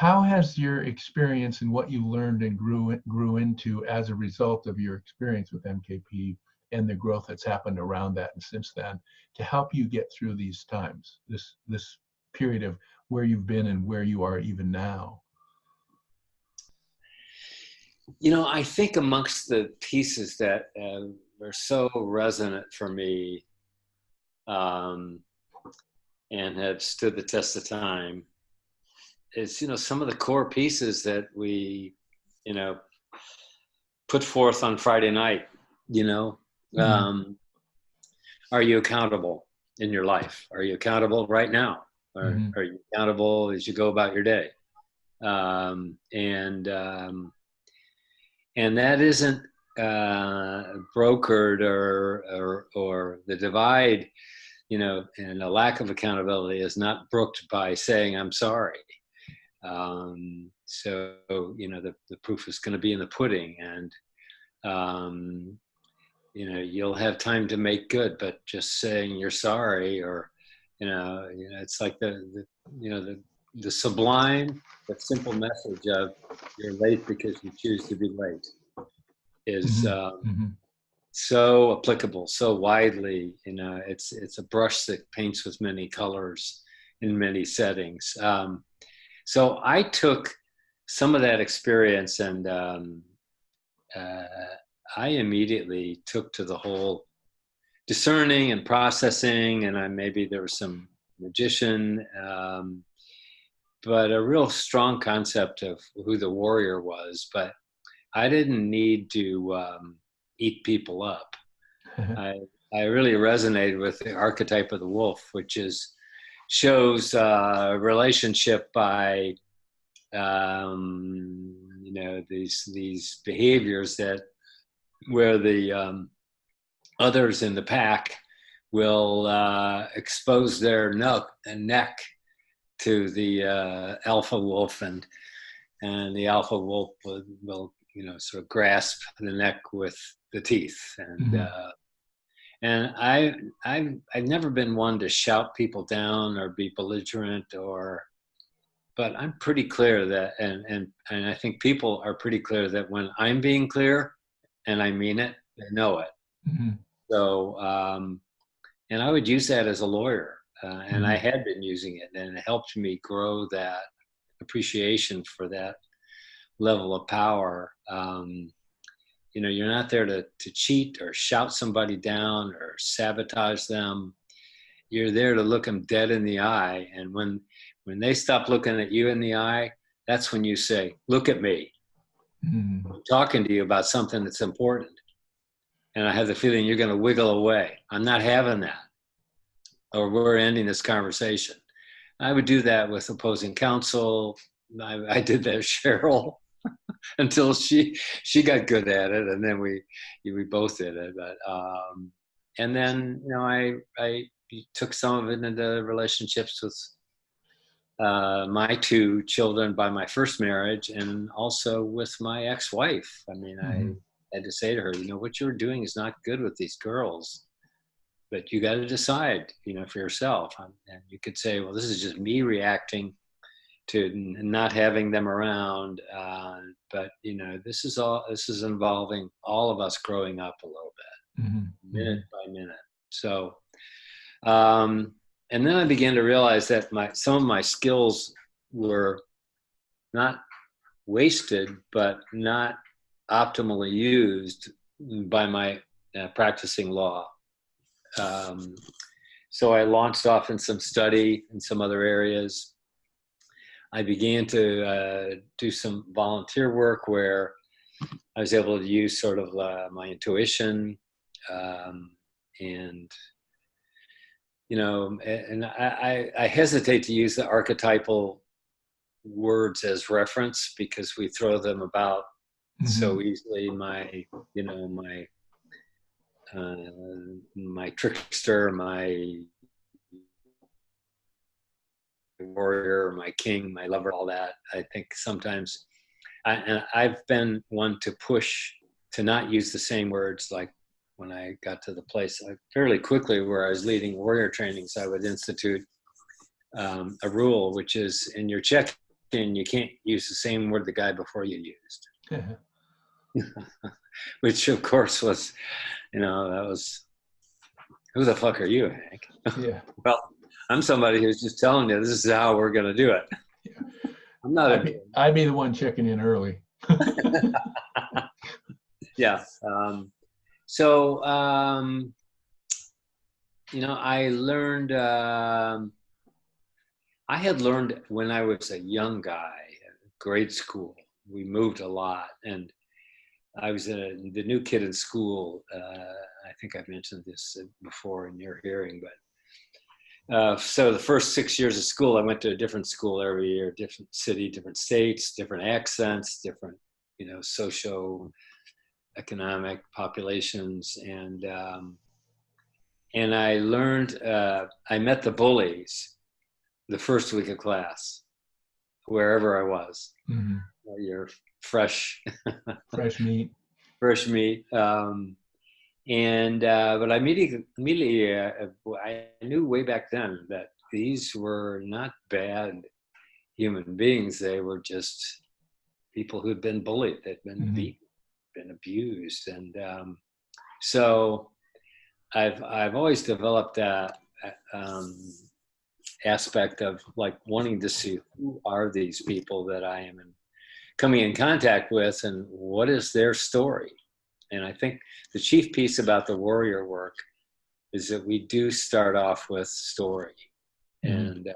how has your experience and what you learned and grew into as a result of your experience with MKP and the growth that's happened around that and since then to help you get through these times, this period of where you've been and where you are even now? I think amongst the pieces that are so resonant for me, and have stood the test of time is, some of the core pieces that we, put forth on Friday night. Are you accountable in your life? Are you accountable right now? Or are you accountable as you go about your day? And that isn't brokered or the divide, and a lack of accountability is not brooked by saying I'm sorry. So the proof is going to be in the pudding, and you'll have time to make good, but just saying you're sorry, or it's like the sublime but simple message of you're late because you choose to be late is so applicable, so widely. It's a brush that paints with many colors in many settings. So I took some of that experience, and I immediately took to the whole discerning and processing, and maybe there was some magician, but a real strong concept of who the warrior was. But I didn't need to eat people up. I really resonated with the archetype of the wolf, which shows relationship by these behaviors where the others in the pack will expose their neck to the alpha wolf, and the alpha wolf will sort of grasp the neck with the teeth. And I've never been one to shout people down or be belligerent, but I'm pretty clear that, and I think people are pretty clear that when I'm being clear and I mean it, they know it. So, and I would use that as a lawyer, and I had been using it, and it helped me grow that appreciation for that level of power. You're not there to cheat or shout somebody down or sabotage them. You're there to look them dead in the eye. And when they stop looking at you in the eye, that's when you say, look at me. I'm talking to you about something that's important. And I have the feeling you're going to wiggle away. I'm not having that. Or we're ending this conversation. I would do that with opposing counsel. I did that with Cheryl. Until she got good at it, and then we both did it. But and then I took some of it into relationships with my two children by my first marriage, and also with my ex-wife. I mean, I had to say to her, what you're doing is not good with these girls, but you got to decide, for yourself. And you could say, well, this is just me reacting to not having them around, but this is involving all of us growing up a little bit, minute by minute. So, and then I began to realize that some of my skills were not wasted, but not optimally used by my practicing law. So I launched off in some study in some other areas. I began to do some volunteer work where I was able to use sort of my intuition, and I hesitate to use the archetypal words as reference because we throw them about so easily. My trickster, my warrior, my king, my lover, all that. I think sometimes, and I've been one to push to not use the same words. Like when I got to the place fairly quickly where I was leading warrior trainings, I would institute a rule, which is in your check you can't use the same word the guy before you used. Yeah. Which of course was, that was, who the fuck are you, Hank? Yeah. Well, I'm somebody who's just telling you this is how we're going to do it. Yeah. I'm not I'd be the one checking in early. Yeah. So, I learned, I had learned when I was a young guy, grade school, we moved a lot, and I was the new kid in school. I think I've mentioned this before in your hearing, but so the first 6 years of school, I went to a different school every year, different city, different states, different accents, different, socio-economic populations, and I learned. I met the bullies the first week of class, wherever I was. Mm-hmm. You're fresh. Fresh meat. Fresh meat. But I immediately I knew way back then that these were not bad human beings. They were just people who'd been bullied, they'd been Mm-hmm. beaten, been abused, and so I've always developed that aspect of like wanting to see who are these people that I am coming in contact with, and what is their story. And I think the chief piece about the warrior work is that we do start off with story. Mm-hmm.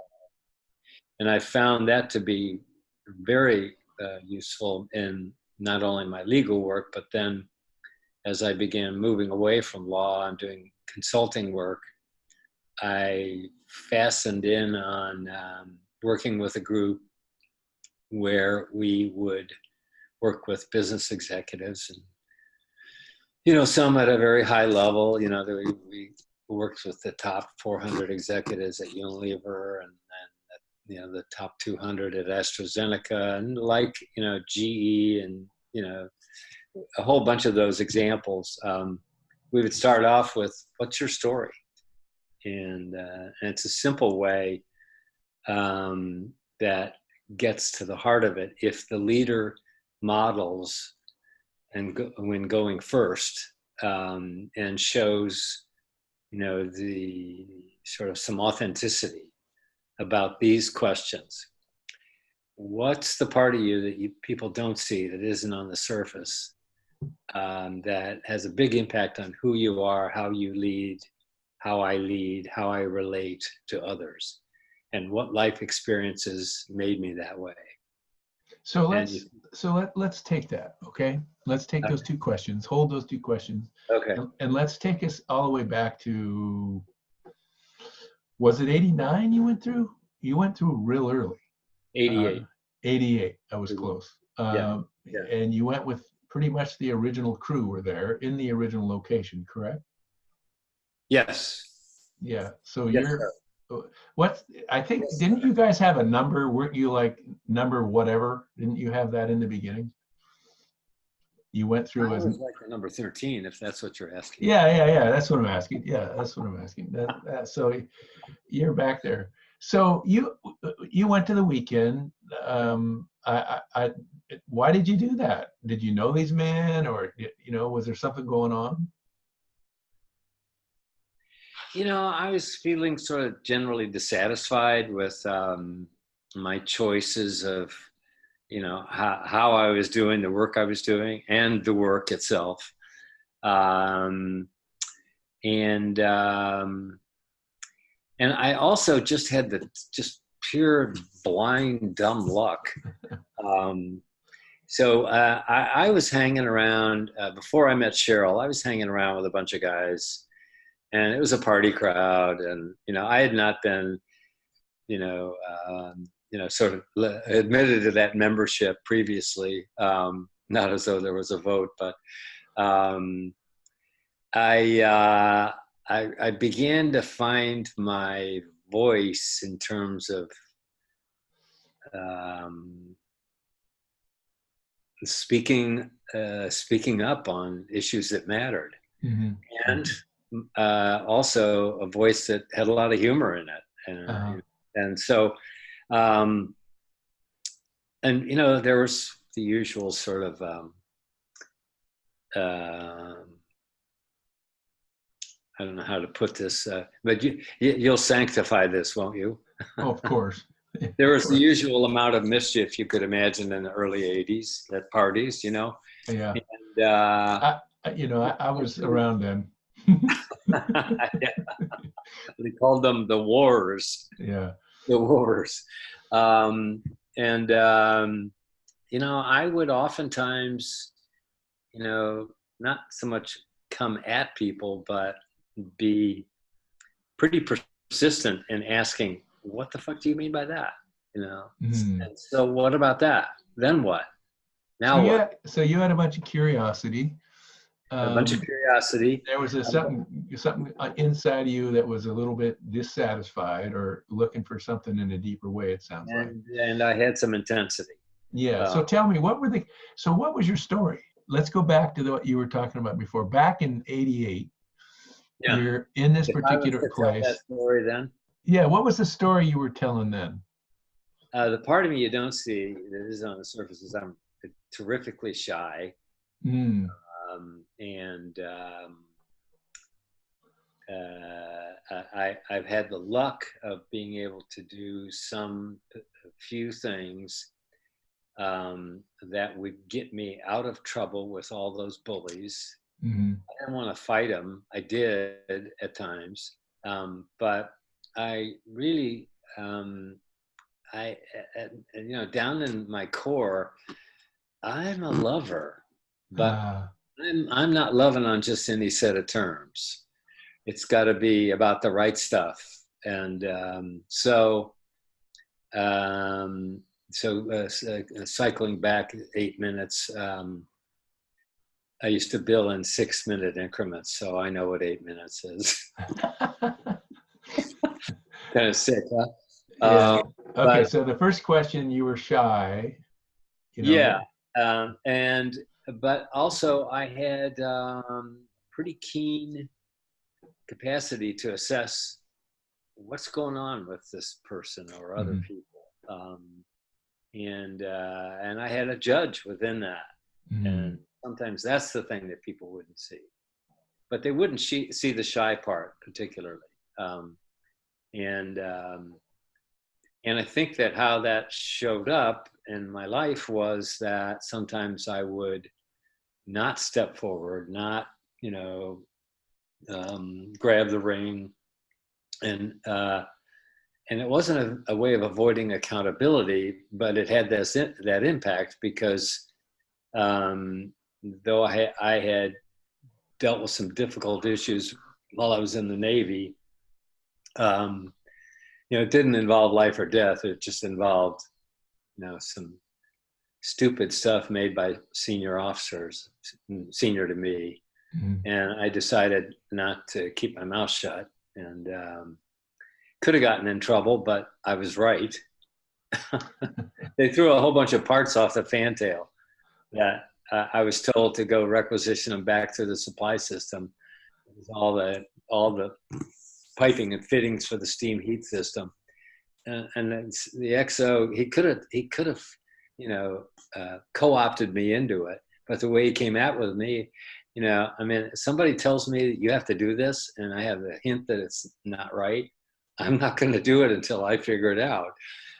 And I found that to be very useful in not only my legal work, but then as I began moving away from law and doing consulting work, I fastened in on working with a group where we would work with business executives, and some at a very high level. We worked with the top 400 executives at Unilever, and the top 200 at AstraZeneca, and GE, and a whole bunch of those examples. We would start off with, "What's your story?" And it's a simple way that gets to the heart of it. If the leader models when going first, and shows, the sort of some authenticity about these questions. What's the part of you that people don't see, that isn't on the surface, that has a big impact on who you are, how you lead, how I relate to others, and what life experiences made me that way. So let's take that, okay? Let's take those two questions, hold those two questions. Okay. And let's take us all the way back to, was it 89 you went through? You went through real early. 88. 88, I was close. Yeah. And you went with pretty much the original crew were there in the original location, correct? Yes. Yeah, so yes, you're, sir. I think, didn't you guys have a number? Weren't you like number whatever? Didn't you have that in the beginning? You went through I as was like number 13, if that's what you're asking. Yeah. That's what I'm asking. Yeah, that's what I'm asking. So you're back there. So you went to the weekend. Why did you do that? Did you know these men, or was there something going on? I was feeling sort of generally dissatisfied with my choices of, how I was doing the work I was doing and the work itself. And I also just had the just pure blind dumb luck. So I was hanging around before I met Cheryl. I was hanging around with a bunch of guys, and it was a party crowd. And I had not been, sort of admitted to that membership previously. Not as though there was a vote, but I began to find my voice in terms of speaking up on issues that mattered, Mm-hmm. and also a voice that had a lot of humor in it, and so And there was the usual sort of I don't know how to put this, but you'll sanctify this, won't you? Oh, of course. There Of was the course. usual amount of mischief you could imagine in the early 80s at parties, Yeah. And I was around then. yeah, they called them the wars. Yeah. The wars. And I would oftentimes, not so much come at people, but be pretty persistent in asking, what the fuck do you mean by that? Mhm. And so what about that? Then what? So Now what? you had a bunch of curiosity. A bunch of curiosity. There was something inside of you that was a little bit dissatisfied or looking for something in a deeper way, it sounds like. And I had some intensity. Yeah. So tell me, what was your story? Let's go back to what you were talking about before. Back in '88, Yeah. you're in this If I was particular to tell that place. story then, Yeah. What was the story you were telling then? the part of me you don't see that is on the surface is I'm terrifically shy. Mm. And I've had the luck of being able to do a few things that would get me out of trouble with all those bullies. Mm-hmm. I didn't want to fight them. I did at times, but I really, down in my core, I'm a lover, but I'm not loving on just any set of terms. It's got to be about the right stuff, and cycling back 8 minutes. I used to bill in 6-minute increments, so I know what 8 minutes is. Kind of sick, huh? Yeah. Okay. So the first question, you were shy. Yeah. But also I had pretty keen capacity to assess what's going on with this person or other people. And I had a judge within that. And sometimes that's the thing that people wouldn't see. But they wouldn't see the shy part particularly. And I think that how that showed up in my life was that sometimes I would not step forward, not, grab the rein. And it wasn't a way of avoiding accountability, but it had that impact because though I had dealt with some difficult issues while I was in the Navy, it didn't involve life or death. It just involved, some stupid stuff made by senior officers, senior to me. And I decided not to keep my mouth shut, and could have gotten in trouble, but I was right. They threw a whole bunch of parts off the fantail that I was told to go requisition them back to the supply system. All the piping and fittings for the steam heat system, and the XO. He could have, co-opted me into it. But the way he came out with me, somebody tells me you have to do this, and I have a hint that it's not right, I'm not going to do it until I figure it out.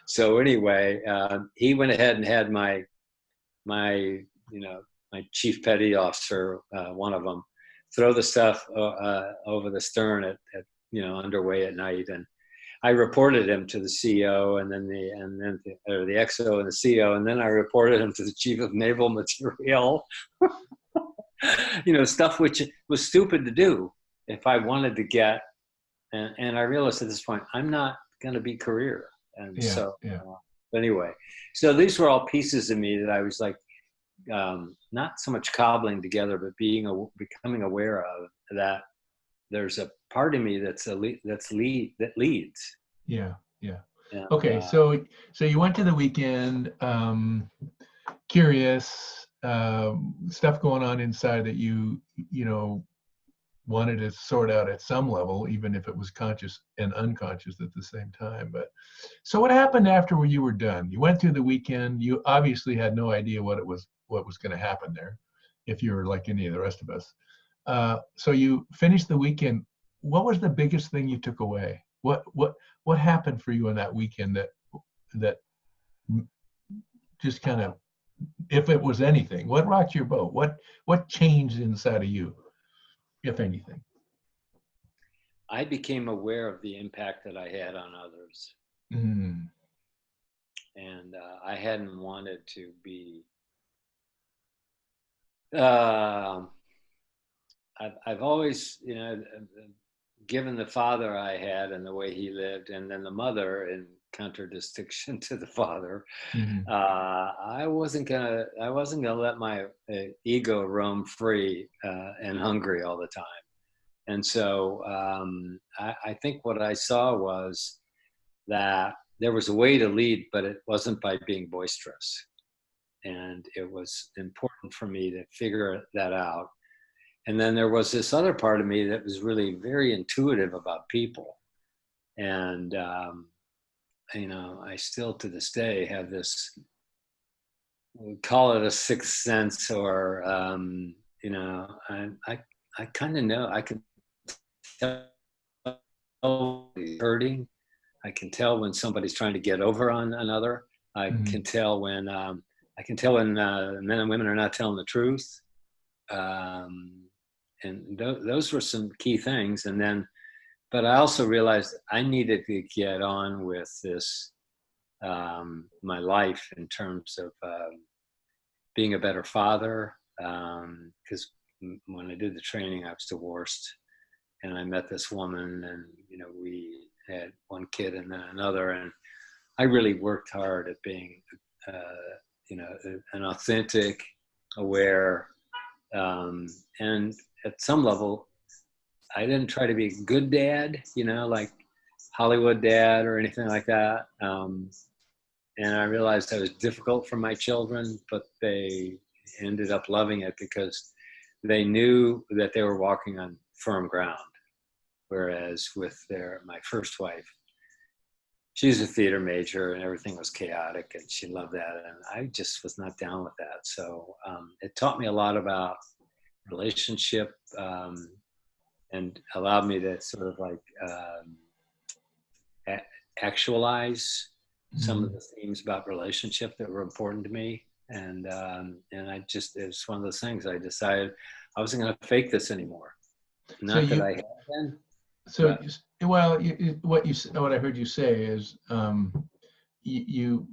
So anyway, he went ahead and had my chief petty officer, one of them, throw the stuff over the stern at underway at night, and I reported him to the CEO, and then the XO and the CO, and then I reported him to the chief of naval material. Stuff which was stupid to do if I wanted to get, and I realized at this point I'm not going to be career, and but anyway, so these were all pieces of me that I was like, not so much cobbling together, but becoming aware of that. There's a part of me that leads. Yeah. Okay, so you went to the weekend, curious, stuff going on inside that you wanted to sort out at some level, even if it was conscious and unconscious at the same time. But so what happened after you were done? You went through the weekend. You obviously had no idea what was going to happen there, if you were like any of the rest of us. So you finished the weekend. What was the biggest thing you took away? What happened for you in that weekend that just kind of, if it was anything, what rocked your boat? What changed inside of you, if anything? I became aware of the impact that I had on others. Mm. And I hadn't wanted to be. Uh, I've always, given the father I had and the way he lived, and then the mother in contradistinction to the father, Mm-hmm. I wasn't gonna let my ego roam free and hungry all the time. And so I think what I saw was that there was a way to lead, but it wasn't by being boisterous. And it was important for me to figure that out. And then there was this other part of me that was really very intuitive about people. And, I still to this day have this, we call it a sixth sense, or, I kind of know, I can tell he's hurting. I can tell when somebody's trying to get over on another. I Mm-hmm. can tell when men and women are not telling the truth. And those were some key things. And then, but I also realized I needed to get on with this, my life in terms of being a better father. Because when I did the training, I was divorced, and I met this woman, and we had one kid and then another, and I really worked hard at being, an authentic, aware, and at some level, I didn't try to be a good dad, like Hollywood dad or anything like that. And I realized I was difficult for my children, but they ended up loving it because they knew that they were walking on firm ground. Whereas with my first wife, she's a theater major and everything was chaotic and she loved that. And I just was not down with that. So it taught me a lot about relationship, and allowed me to sort of like actualize some of the themes about relationship that were important to me. And it was one of those things. I decided I wasn't going to fake this anymore. Not that I had been. So, well, what I heard you say is you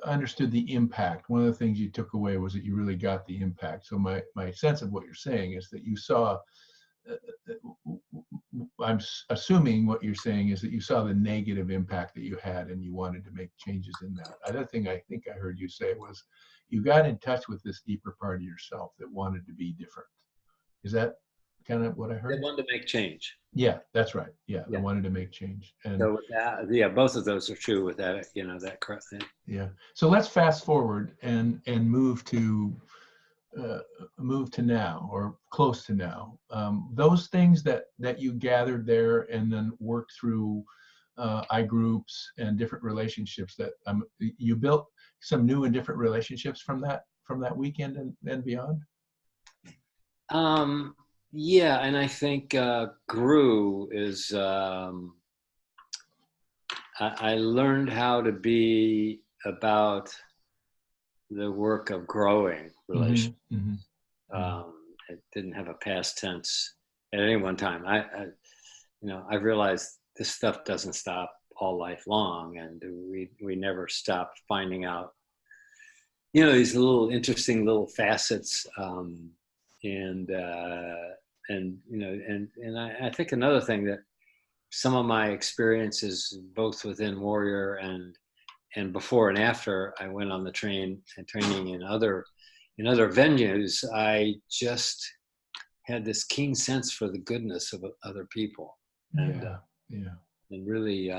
understood the impact. One of the things you took away was that you really got the impact. So my sense of what you're saying is that you saw. I'm assuming what you're saying is that you saw the negative impact that you had, and you wanted to make changes in that. Other thing I think I heard you say was you got in touch with this deeper part of yourself that wanted to be different. Is that kind of what I heard? They wanted to make change. Yeah, that's right. Yeah, they wanted to make change. And so with that, both of those are true with that, that correct thing. Yeah. So let's fast forward and move to now, or close to now. Those things that you gathered there and then worked through iGroups and different relationships that you built some new and different relationships from that weekend and beyond. Yeah, and I think grew is I learned how to be about the work of growing relations. Mm-hmm. It didn't have a past tense at any one time. I realized this stuff doesn't stop all life long, and we never stop finding out, these little interesting little facets, and I think another thing that some of my experiences, both within Warrior and before and after I went on the training in other venues, I just had this keen sense for the goodness of other people, and really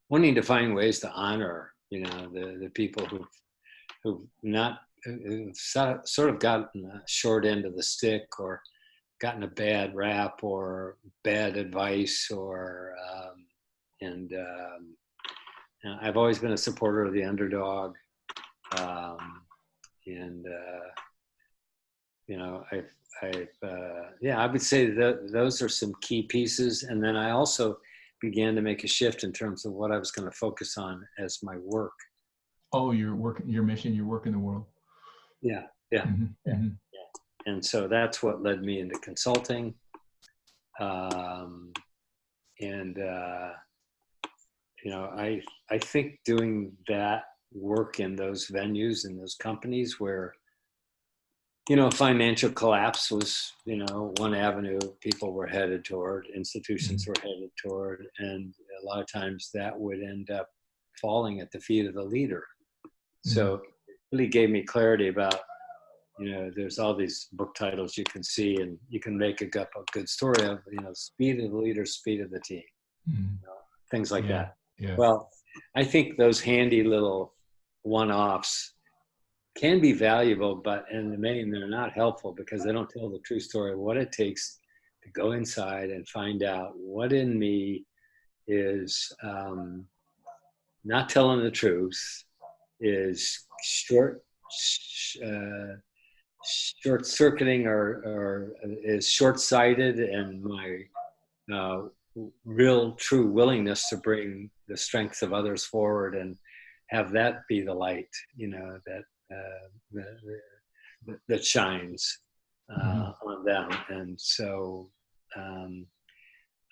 wanting to find ways to honor, the people who've sort of gotten the short end of the stick, or gotten a bad rap or bad advice, or and I've always been a supporter of the underdog, and yeah, I would say that those are some key pieces. And then I also began to make a shift in terms of what I was going to focus on as my work. Oh, your work, your mission, your work in the world. Yeah, yeah, Mm-hmm, yeah, mm-hmm. yeah. And so that's what led me into consulting. And I think doing that work in those venues, in those companies where, financial collapse was, one avenue people were headed toward, institutions were headed toward, and a lot of times that would end up falling at the feet of the leader. So it really gave me clarity about, there's all these book titles you can see, and you can make a good story of, speed of the leader, speed of the team, things like that. Yeah. Well, I think those handy little one-offs can be valuable, but in the main, they're not helpful because they don't tell the true story of what it takes to go inside and find out what in me is not telling the truth, is short-circuiting or is short-sighted, and my real true willingness to bring the strengths of others forward and have that be the light, that shines on them. And so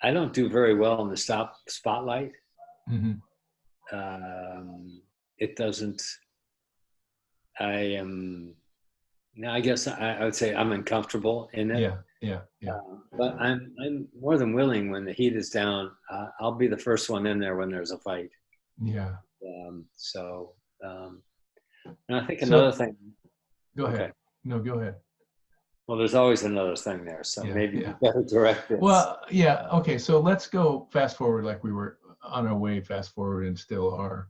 I don't do very well in the spotlight. It doesn't. I guess I would say I'm uncomfortable in it. Yeah. But I'm more than willing when the heat is down. I'll be the first one in there when there's a fight. Yeah. And I think another thing. Go ahead. Okay. No, go ahead. Well, there's always another thing there, so maybe you better direct this. Well, yeah. Okay, so let's go fast forward, like we were on our way fast forward and still are.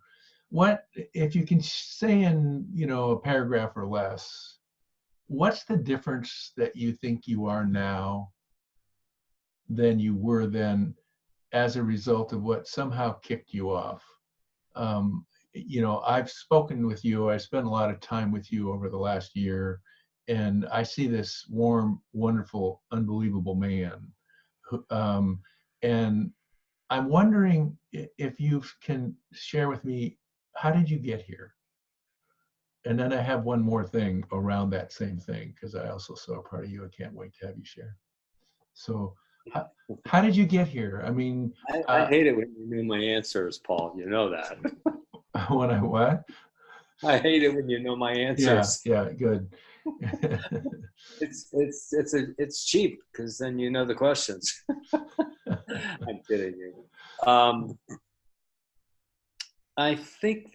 What, if you can say in, a paragraph or less, what's the difference that you think you are now than you were then as a result of what somehow kicked you off? I've spoken with you, I spent a lot of time with you over the last year, and I see this warm, wonderful, unbelievable man. And I'm wondering if you can share with me, how did you get here? And then I have one more thing around that same thing, because I also saw a part of you I can't wait to have you share. So how did you get here? I mean, I hate it when you know my answers, Paul. You know that. When I what? I hate it when you know my answers. Yeah, good. It's cheap because then you know the questions. I'm kidding you. I think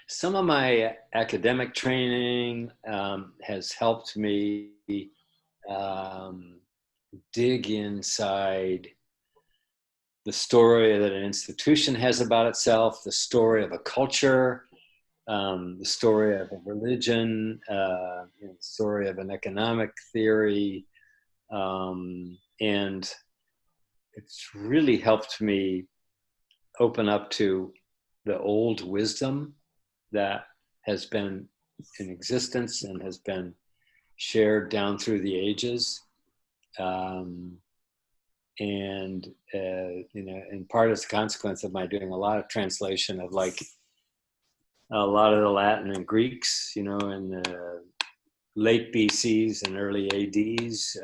some of my academic training has helped me dig inside the story that an institution has about itself, the story of a culture, the story of a religion, the story of an economic theory. And it's really helped me open up to the old wisdom that has been in existence and has been shared down through the ages. And in part as a consequence of my doing a lot of translation of like a lot of the Latin and Greeks, in the late BCs and early ADs,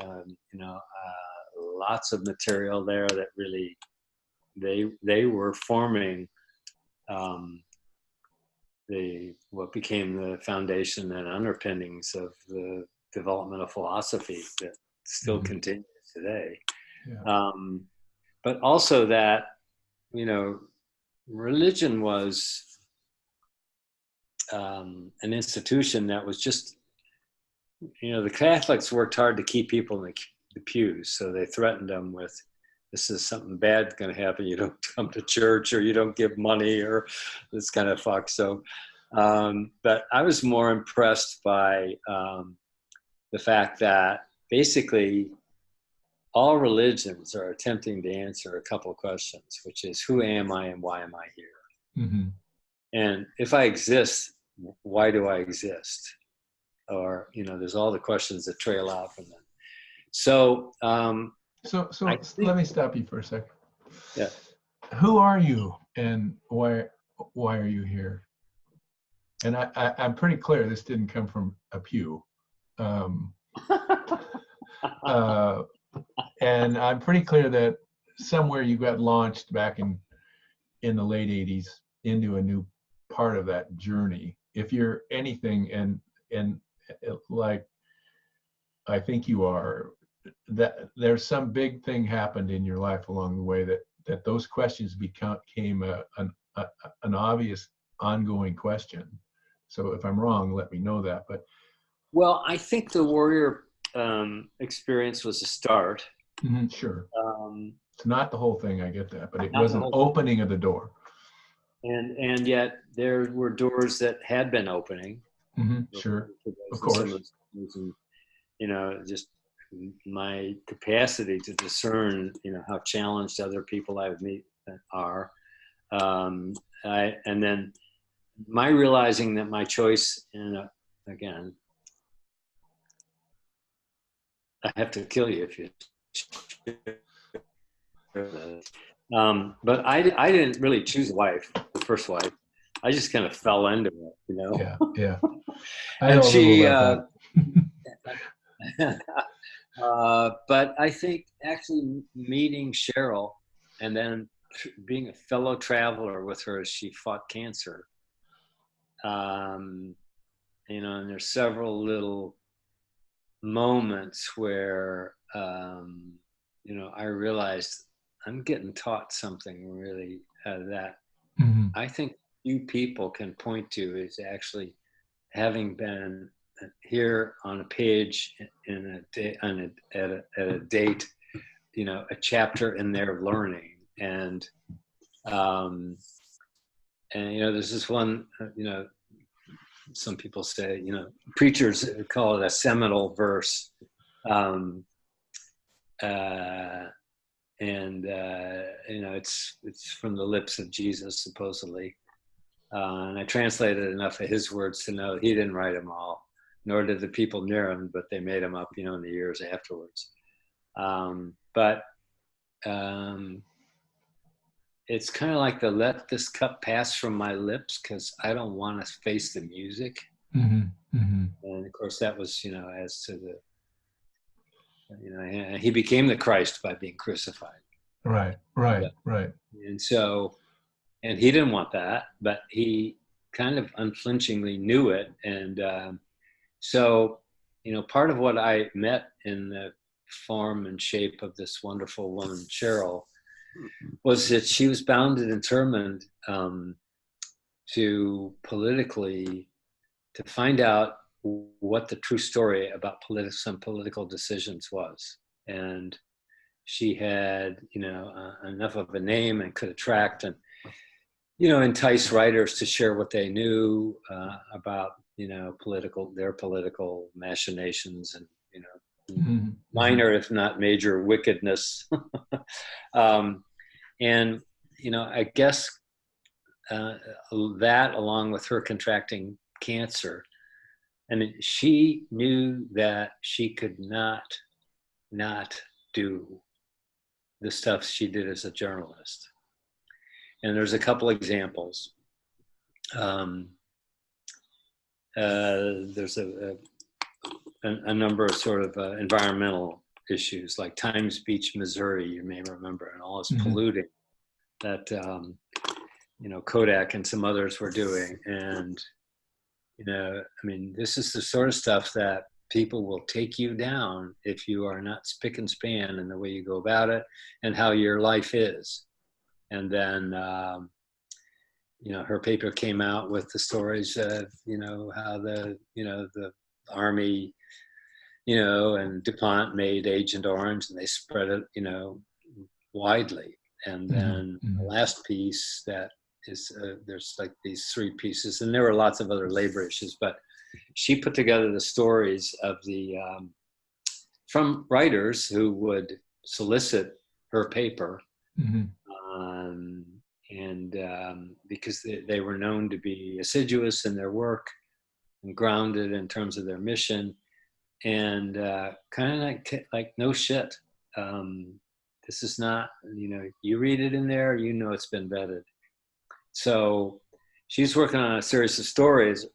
lots of material there that really, they were forming what became the foundation and underpinnings of the development of philosophy that still continues today. Yeah. But also that, religion was an institution that was just, the Catholics worked hard to keep people in the pews. So they threatened them with, this is something bad going to happen. You don't come to church, or you don't give money, or this kind of fuck. So But I was more impressed by the fact that basically all religions are attempting to answer a couple of questions, which is, who am I and why am I here? Mm-hmm. And if I exist, why do I exist? Or, there's all the questions that trail out from them. So, So think, let me stop you for a second. yeah. Who are you and why are you here? And I'm pretty clear this didn't come from a pew. And I'm pretty clear that somewhere you got launched back in the late 80s into a new part of that journey. If you're anything, and like I think you are, that there's some big thing happened in your life along the way that those questions became an obvious ongoing question. So if I'm wrong, let me know that. But well, I think the warrior experience was a start. Sure. It's not the whole thing, I get that, but it Not was the an whole opening of the door. And yet there were doors that had been opening. Sure, of course. And, just my capacity to discern, how challenged other people I would meet are. And then my realizing that my choice, again, I have to kill you if you. But I didn't really choose a wife, the first wife. I just kind of fell into it, Yeah. And she, but I think actually meeting Cheryl and then being a fellow traveler with her as she fought cancer, and there's several little moments where, I realized I'm getting taught something really that I think few people can point to is actually having been here on a page at a date, a chapter in their learning, and there's this one, some people say, preachers call it a seminal verse, it's from the lips of Jesus, supposedly. And I translated enough of his words to know he didn't write them all, nor did the people near him, but they made them up, in the years afterwards. But it's kind of like the let this cup pass from my lips because I don't want to face the music. And of course, that was, as to the, he became the Christ by being crucified. Right. And so, and he didn't want that, but he kind of unflinchingly knew it. And so, part of what I met in the form and shape of this wonderful woman, Cheryl, was that she was bound and determined to find out what the true story about some political decisions was. And she had, enough of a name and could attract and, entice writers to share what they knew about, their political machinations and, minor, if not major, wickedness. And, I guess that, along with her contracting cancer, she knew that she could not do the stuff she did as a journalist. And there's a couple examples. There's a number of sort of environmental issues, like Times Beach, Missouri, you may remember, and all this polluting that Kodak and some others were doing. And this is the sort of stuff that people will take you down if you are not spick and span in the way you go about it and how your life is. And then her paper came out with the stories of how the Army and DuPont made Agent Orange, and they spread it widely. And then the last piece that there's like these 3 pieces, and there were lots of other labor issues, but she put together the stories of the from writers who would solicit her paper, Mm-hmm. because they were known to be assiduous in their work and grounded in terms of their mission, and kind of like no shit. This is not, you read it in there, it's been vetted. So she's working on a series of stories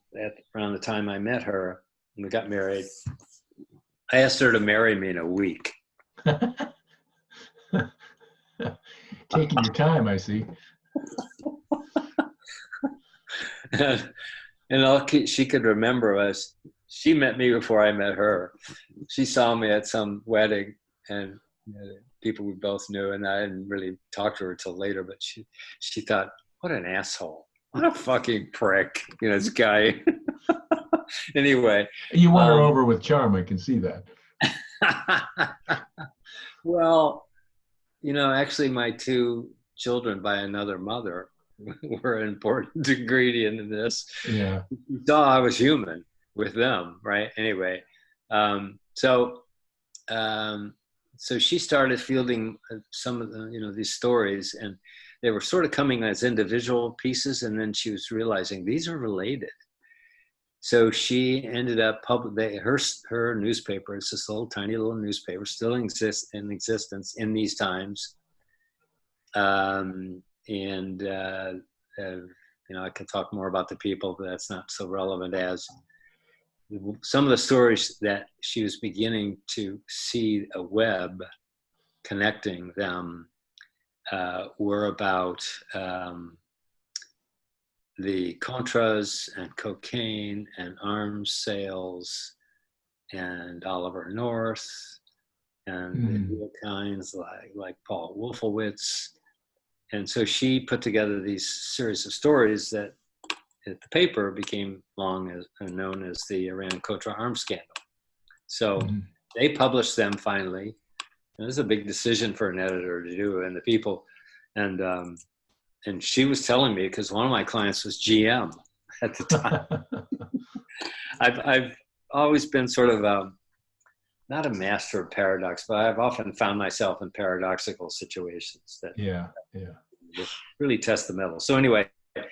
around the time I met her and we got married. I asked her to marry me in a week. Taking your time, I see. And all she could remember was she met me before I met her. She saw me at some wedding, and people we both knew, and I didn't really talk to her till later, but she thought, what an asshole. What a fucking prick, this guy. Anyway. You won her over with charm, I can see that. Well, actually my 2 children by another mother were an important ingredient in this. Yeah. You saw I was human with them, right? Anyway, so she started fielding some of the, these stories, and they were sort of coming as individual pieces, and then she was realizing these are related. So she ended up her newspaper. It's this tiny little newspaper, still exists in existence in these times. I could talk more about the people, but that's not so relevant as some of the stories that she was beginning to see a web connecting them were about the Contras and cocaine and arms sales and Oliver North and the real kinds like Paul Wolfowitz. And so she put together these series of stories that the paper became known as the Iran-Contra arms scandal. So they published them finally. And it was a big decision for an editor to do, and the people, and she was telling me, because one of my clients was GM at the time. I've always been sort of not a master of paradox, but I've often found myself in paradoxical situations that really test the metal. So anyway, a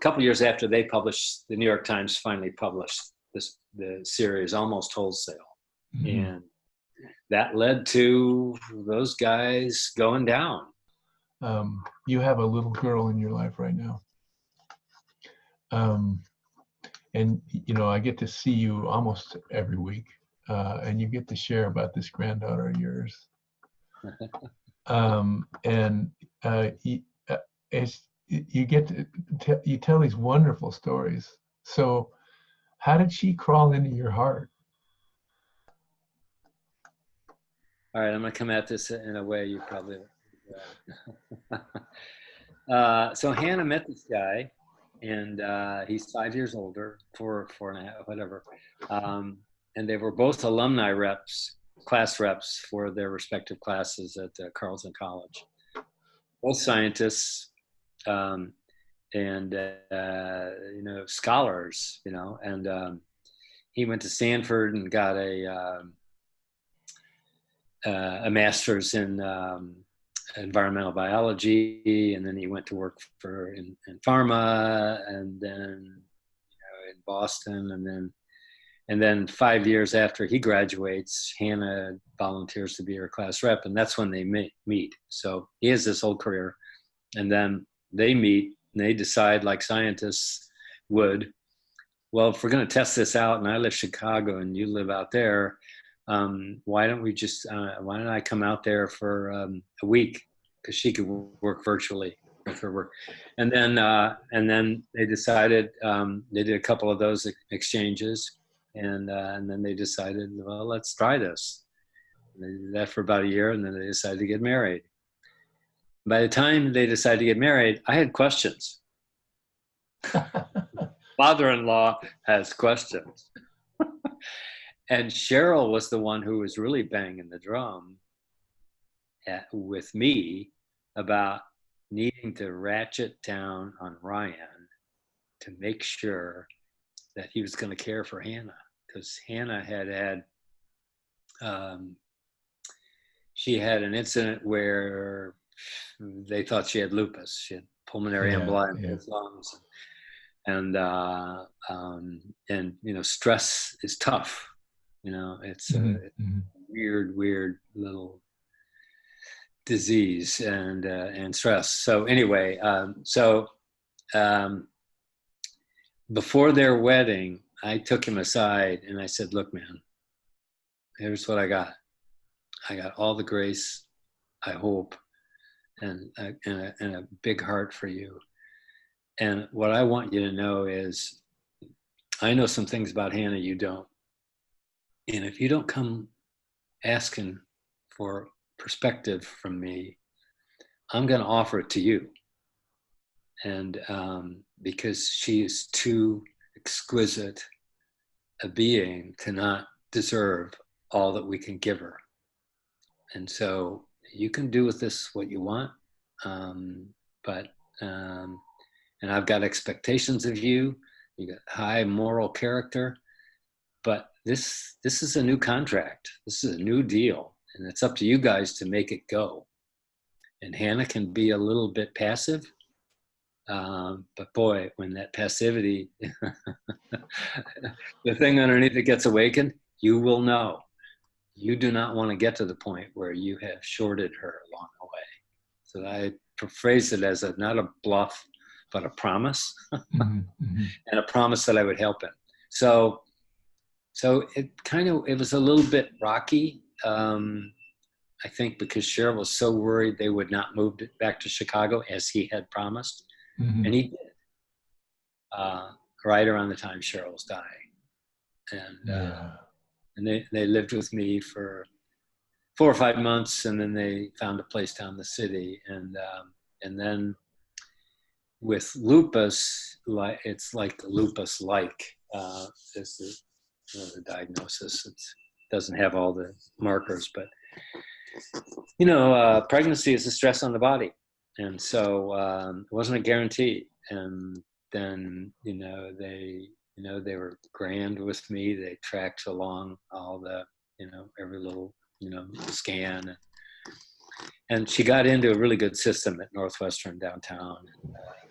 couple of years after they published, the New York Times finally published the series Almost Wholesale. And that led to those guys going down. You have a little girl in your life right now. And, I get to see you almost every week. And you get to share about this granddaughter of yours. You get to you tell these wonderful stories. So how did she crawl into your heart? All right, I'm going to come at this in a way you probably... So Hannah met this guy, and he's 5 years older, 4.5, whatever. And they were both alumni reps, class reps for their respective classes at Carleton College. Both scientists, and scholars, and he went to Stanford and got a master's in environmental biology, and then he went to work in pharma, and then in Boston, and then 5 years after he graduates, Hannah volunteers to be her class rep, and that's when they meet. So he has this whole career, and then they meet, and they decide, like scientists would, well, if we're going to test this out, and I live in Chicago and you live out there, why don't I come out there for a week, because she could work virtually with her work. And then they decided, they did a couple of those exchanges, and then they decided, well, let's try this. And they did that for about a year, and then they decided to get married. By the time they decided to get married, I had questions. Father-in-law has questions. And Cheryl was the one who was really banging the drum with me about needing to ratchet down on Ryan to make sure that he was going to care for Hannah, because Hannah had she had an incident where they thought she had lupus. She had pulmonary emboli in both lungs, and stress is tough. It's a weird little disease and stress. So anyway, before their wedding, I took him aside and I said, "Look, man, here's what I got. I got all the grace, I hope, and a big heart for you. And what I want you to know is, I know some things about Hannah you don't. And if you don't come asking for perspective from me, I'm going to offer it to you. And because she is too exquisite a being to not deserve all that we can give her. And so you can do with this what you want, and I've got expectations of you. You got high moral character, but this is a new contract. This is a new deal, and it's up to you guys to make it go. And Hannah can be a little bit passive, but boy, when that passivity, the thing underneath it gets awakened, you will know. You do not want to get to the point where you have shorted her along the way. So I phrased it as not a bluff, but a promise, and a promise that I would help him. So it was a little bit rocky. I think because Cheryl was so worried they would not move back to Chicago as he had promised, and he did. Right around the time Cheryl was dying, and they lived with me for 4 or 5 months, and then they found a place down the city, and then with lupus, it's like lupus-like is the diagnosis. It doesn't have all the markers, but pregnancy is a stress on the body, and so it wasn't a guarantee. And then they were grand with me. They tracked along all the every little scan, and she got into a really good system at Northwestern downtown.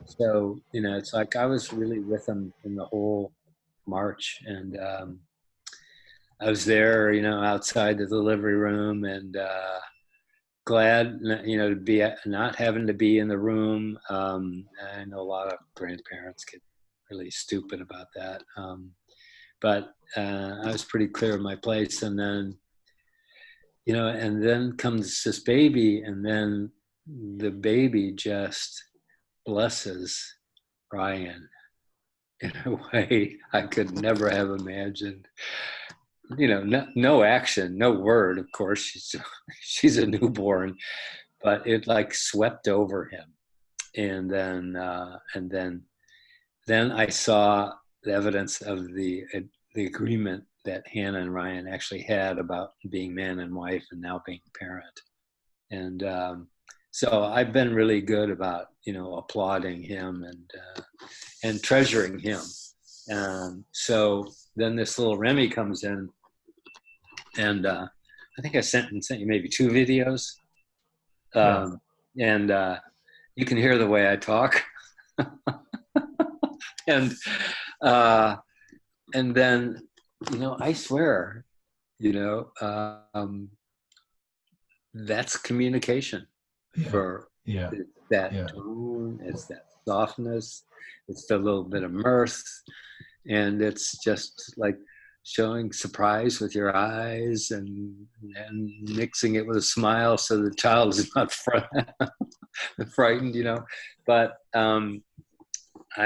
So it's like I was really with them in the whole march, and I was there, outside the delivery room, and glad, to be not having to be in the room. I know a lot of grandparents get really stupid about that, but I was pretty clear of my place. And then, and then comes this baby, and then the baby just blesses Ryan in a way I could never have imagined. No action, no word, of course, she's a newborn, but it like swept over him. And then I saw the evidence of the agreement that Hannah and Ryan actually had about being man and wife and now being parent. And so I've been really good about applauding him and treasuring him. So then this little Remy comes in, and I think I sent you maybe 2 videos, and you can hear the way I talk, and then I swear, that's communication. For that tone, it's that softness, it's the little bit of mirth, and it's just like showing surprise with your eyes and mixing it with a smile so the child is not frightened, But I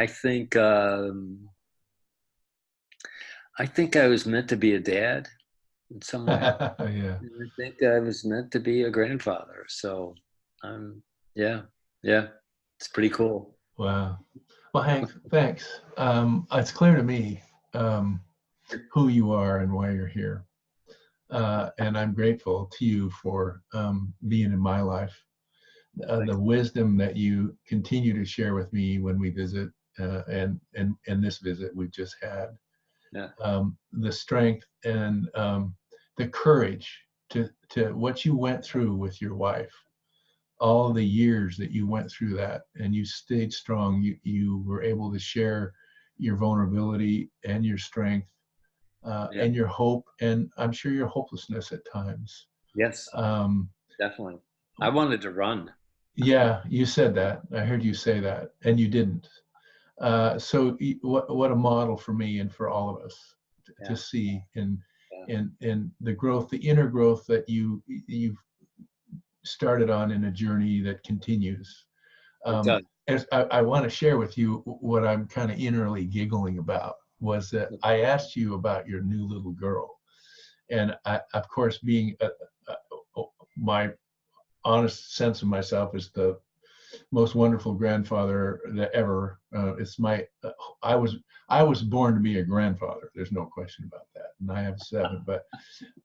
think I was meant to be a dad in some way. I think I was meant to be a grandfather. So it's pretty cool. Wow. Well, Hank, thanks. It's clear to me who you are and why you're here. And I'm grateful to you for being in my life. the wisdom that you continue to share with me when we visit, and this visit we've just had. Yeah. The strength and the courage to what you went through with your wife, all the years that you went through that, and you stayed strong. You were able to share your vulnerability and your strength, and your hope, and I'm sure your hopelessness at times. Yes, definitely. I wanted to run. Yeah, you said that. I heard you say that, and you didn't. So what a model for me and for all of us to see, and the growth, the inner growth that you've started on in a journey that continues. It does. As I want to share with you what I'm kind of innerly giggling about was that I asked you about your new little girl, and I, of course, being my honest sense of myself is the most wonderful grandfather that ever. It's my. I was born to be a grandfather. There's no question about that, and I have 7. But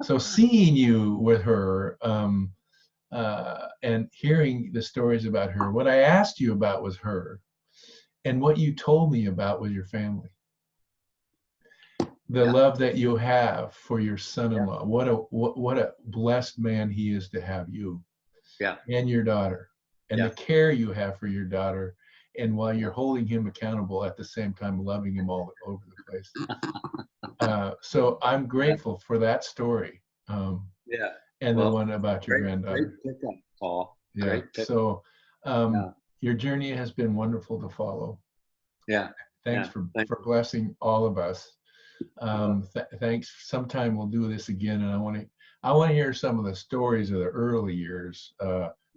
so seeing you with her, and hearing the stories about her, what I asked you about was her, and what you told me about was your family. The love that you have for your son-in-law. What a blessed man he is to have you. Yeah. And your daughter, and the care you have for your daughter, and while you're holding him accountable at the same time loving him all over the place. So I'm grateful for that story. And the one about your granddaughter. Great pickup, Paul. Yeah. Great pickup. So your journey has been wonderful to follow. Yeah. Thanks for blessing all of us. Thanks. Sometime we'll do this again, and I want to hear some of the stories of the early years.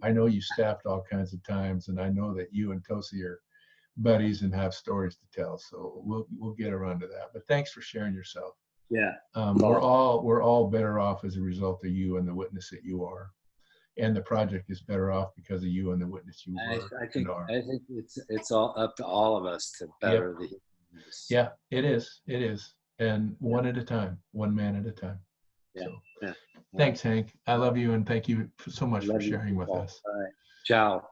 I know you staffed all kinds of times, and I know that you and Tosi are buddies and have stories to tell. So we'll get around to that. But thanks for sharing yourself. Yeah. We're all better off as a result of you and the witness that you are, and the project is better off because of you and the witness you were. I think it's all up to all of us to better the. Yeah, it is. It is. And one at a time, one man at a time. Yeah. So, thanks, Hank. I love you, and thank you so much for sharing with us. All right. Ciao.